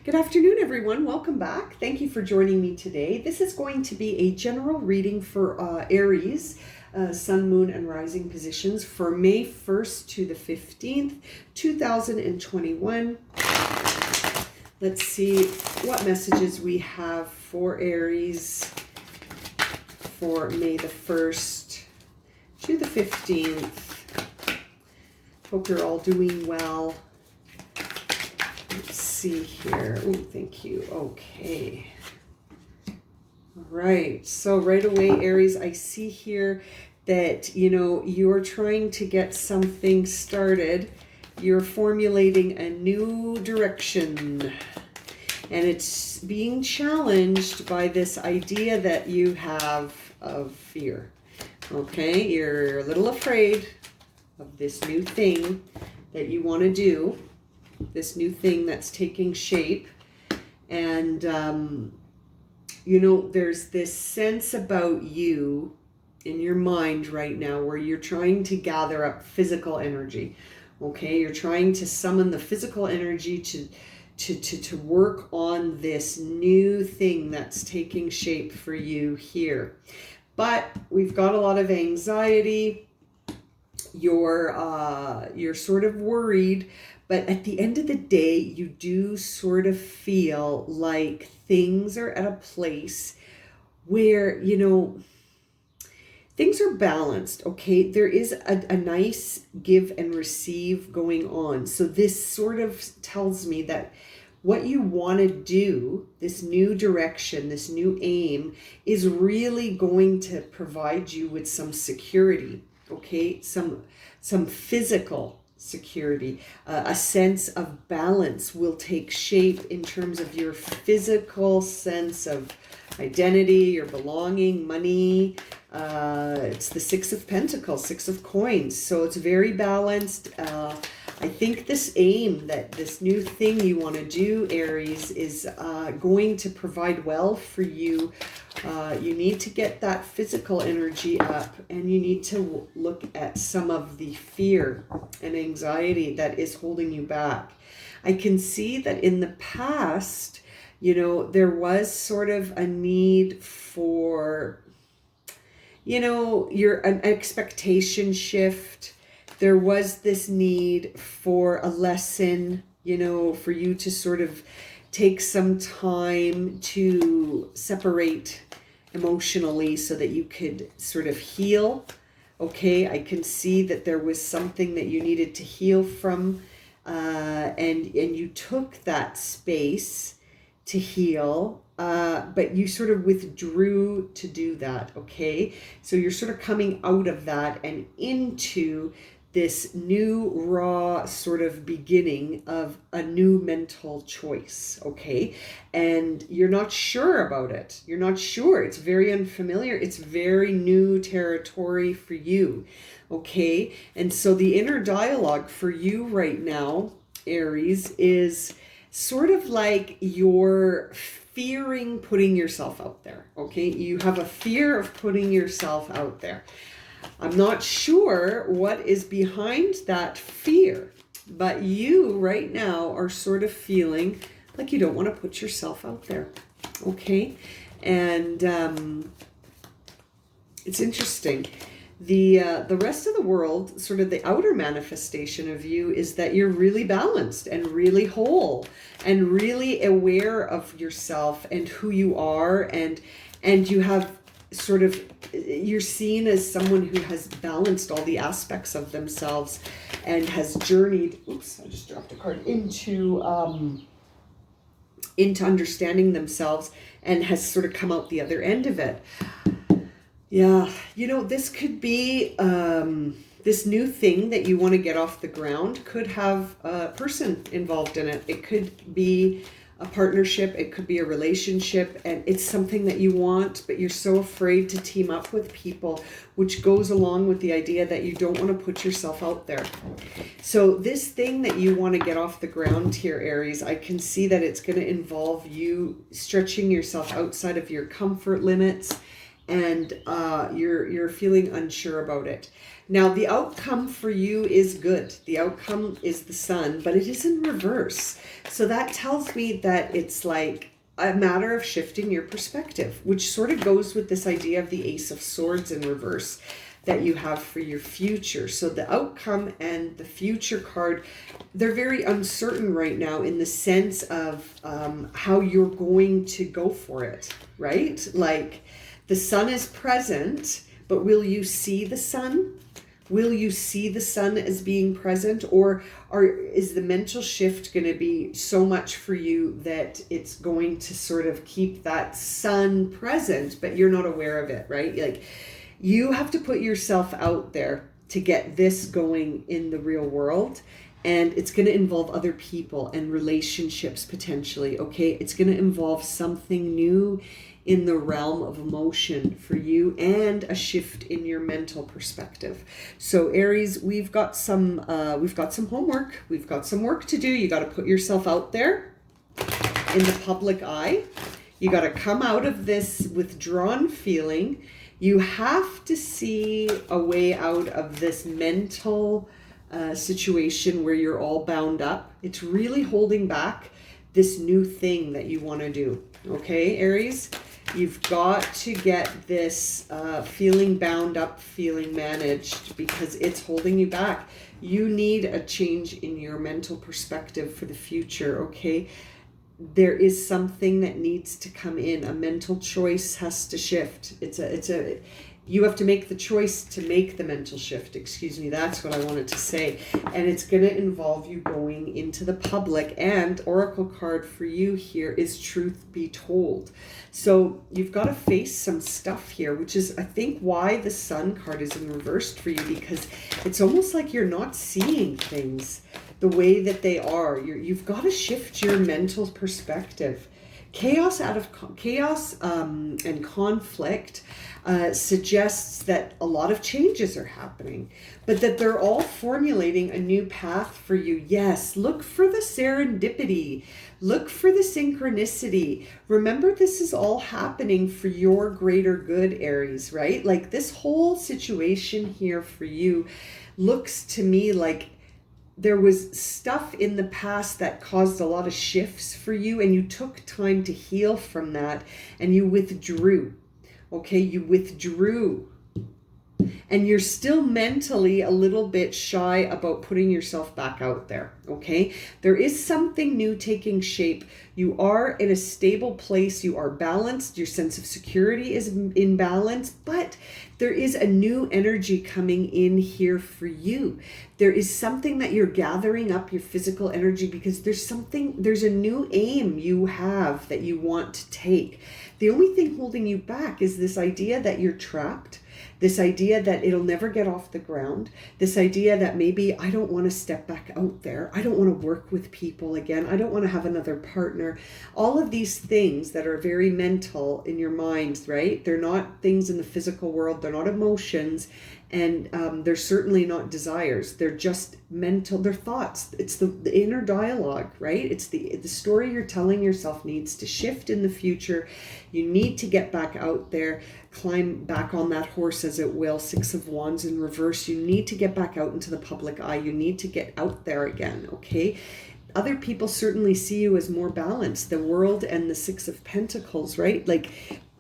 Good afternoon, everyone. Welcome back. Thank you for joining me today. This is going to be a general reading for Aries, Sun, Moon, and Rising positions for May 1st to the 15th, 2021. Let's see what messages we have for Aries for May the 1st to the 15th. Hope you're all doing well. Let's see here. Oh, thank you. Okay. All right. So right away, Aries, I see here that, you're trying to get something started. You're formulating a new direction. And it's being challenged by this idea that you have of fear. Okay? You're a little afraid of this new thing that you want to do. This new thing that's taking shape. And, there's this sense about you in your mind right now where you're trying to gather up physical energy. Okay, you're trying to summon the physical energy to work on this new thing that's taking shape for you here. But we've got a lot of anxiety. You're sort of worried. But at the end of the day, you do sort of feel like things are at a place where, things are balanced, okay? There is a nice give and receive going on. So this sort of tells me that what you want to do, this new direction, this new aim, is really going to provide you with some security, okay? Some physical security, a sense of balance will take shape in terms of your physical sense of identity, your belonging, money. It's the Six of Pentacles, Six of Coins. So it's very balanced. I think this aim, that this new thing you want to do, Aries, is going to provide well for you. You need to get that physical energy up, and you need to look at some of the fear and anxiety that is holding you back. I can see that in the past, there was sort of a need for, an expectation shift. There was this need for a lesson, for you to sort of take some time to separate emotionally so that you could sort of heal. Okay, I can see that there was something that you needed to heal from, and you took that space to heal, but you sort of withdrew to do that, okay? So you're sort of coming out of that and into this new raw sort of beginning of a new mental choice, okay? And you're not sure about it. You're not sure. It's very unfamiliar. It's very new territory for you, okay? And so the inner dialogue for you right now, Aries, is sort of like you're fearing putting yourself out there, okay? You have a fear of putting yourself out there. I'm not sure what is behind that fear, but you right now are sort of feeling like you don't want to put yourself out there, okay? And it's interesting. The rest of the world, sort of the outer manifestation of you, is that you're really balanced and really whole and really aware of yourself and who you are, and you have sort of, you're seen as someone who has balanced all the aspects of themselves and has journeyed, oops, I just dropped a card, into understanding themselves and has sort of come out the other end of it. Yeah, this could be, this new thing that you want to get off the ground could have a person involved in it. It could be a partnership, it could be a relationship, and it's something that you want, but you're so afraid to team up with people, which goes along with the idea that you don't want to put yourself out there. So this thing that you want to get off the ground here, Aries, I can see that it's going to involve you stretching yourself outside of your comfort limits and you're feeling unsure about it. Now, the outcome for you is good. The outcome is the Sun, but it is in reverse. So that tells me that it's like a matter of shifting your perspective, which sort of goes with this idea of the Ace of Swords in reverse that you have for your future. So the outcome and the future card, they're very uncertain right now in the sense of how you're going to go for it, right? Like the Sun is present, but will you see the Sun? Will you see the Sun as being present, or is the mental shift going to be so much for you that it's going to sort of keep that Sun present, but you're not aware of it, right? Like you have to put yourself out there to get this going in the real world. And it's going to involve other people and relationships potentially, okay? It's going to involve something new in the realm of emotion for you and a shift in your mental perspective. So Aries, we've got some homework. We've got some work to do. You got to put yourself out there in the public eye. You got to come out of this withdrawn feeling. You have to see a way out of this mental situation where you're all bound up. It's really holding back this new thing that you want to do. Okay, Aries? You've got to get this feeling bound up, feeling managed, because it's holding you back. You need a change in your mental perspective for the future, okay? There is something that needs to come in. A mental choice has to shift. You have to make the choice to make the mental shift. Excuse me, that's what I wanted to say. And it's going to involve you going into the public. And Oracle card for you here is Truth Be Told. So you've got to face some stuff here, which is, I think, why the Sun card is in reversed for you, because it's almost like you're not seeing things the way that they are. You've got to shift your mental perspective. Chaos and conflict suggests that a lot of changes are happening, but that they're all formulating a new path for you. Yes, look for the serendipity. Look for the synchronicity. Remember, this is all happening for your greater good, Aries, right? Like this whole situation here for you looks to me like there was stuff in the past that caused a lot of shifts for you, and you took time to heal from that, and you withdrew. Okay, you withdrew. And you're still mentally a little bit shy about putting yourself back out there, okay? There is something new taking shape. You are in a stable place. You are balanced. Your sense of security is in balance, but there is a new energy coming in here for you. There is something that you're gathering up, your physical energy, because there's a new aim you have that you want to take. The only thing holding you back is this idea that you're trapped. This idea that it'll never get off the ground. This idea that maybe I don't want to step back out there. I don't want to work with people again. I don't want to have another partner. All of these things that are very mental in your mind, right? They're not things in the physical world. They're not emotions. And they're certainly not desires. They're just mental. They're thoughts. It's the inner dialogue, right? It's the story you're telling yourself needs to shift in the future. You need to get back out there, climb back on that horse, as it will. 6 of Wands in reverse. You need to get back out into the public eye. You need to get out there again, okay? Other people certainly see you as more balanced. The World and the 6 of Pentacles, right? Like,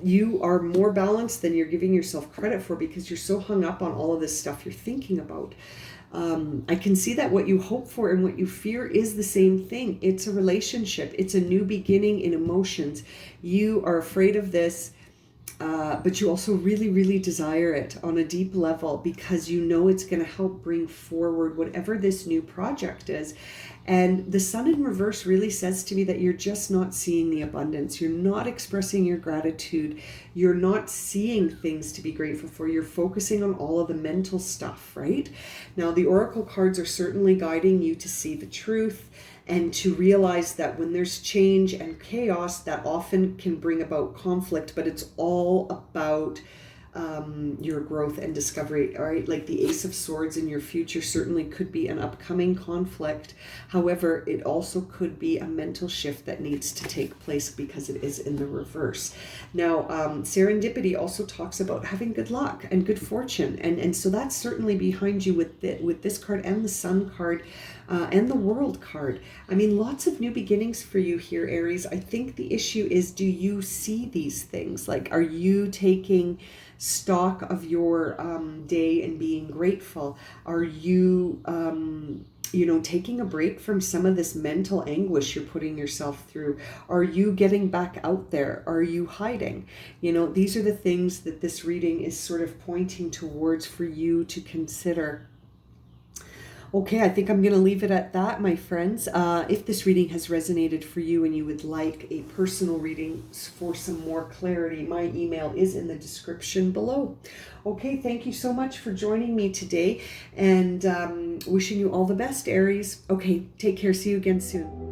you are more balanced than you're giving yourself credit for, because you're so hung up on all of this stuff you're thinking about. I can see that what you hope for and what you fear is the same thing. It's a relationship. It's a new beginning in emotions. You are afraid of this, but you also really, really desire it on a deep level, because you know it's going to help bring forward whatever this new project is. And the Sun in reverse really says to me that you're just not seeing the abundance. You're not expressing your gratitude. You're not seeing things to be grateful for. You're focusing on all of the mental stuff, right? Now, the Oracle cards are certainly guiding you to see the truth and to realize that when there's change and chaos, that often can bring about conflict, but it's all about your growth and discovery. All right, like the Ace of Swords in your future certainly could be an upcoming conflict. However, it also could be a mental shift that needs to take place because it is in the reverse. Now, serendipity also talks about having good luck and good fortune, and so that's certainly behind you with this card and the Sun card. And the World card. I mean, lots of new beginnings for you here, Aries. I think the issue is, do you see these things? Like, are you taking stock of your day and being grateful? Are you, taking a break from some of this mental anguish you're putting yourself through? Are you getting back out there? Are you hiding? These are the things that this reading is sort of pointing towards for you to consider. Okay, I think I'm going to leave it at that, my friends. If this reading has resonated for you and you would like a personal reading for some more clarity, my email is in the description below. Okay, thank you so much for joining me today, and wishing you all the best, Aries. Okay, take care. See you again soon.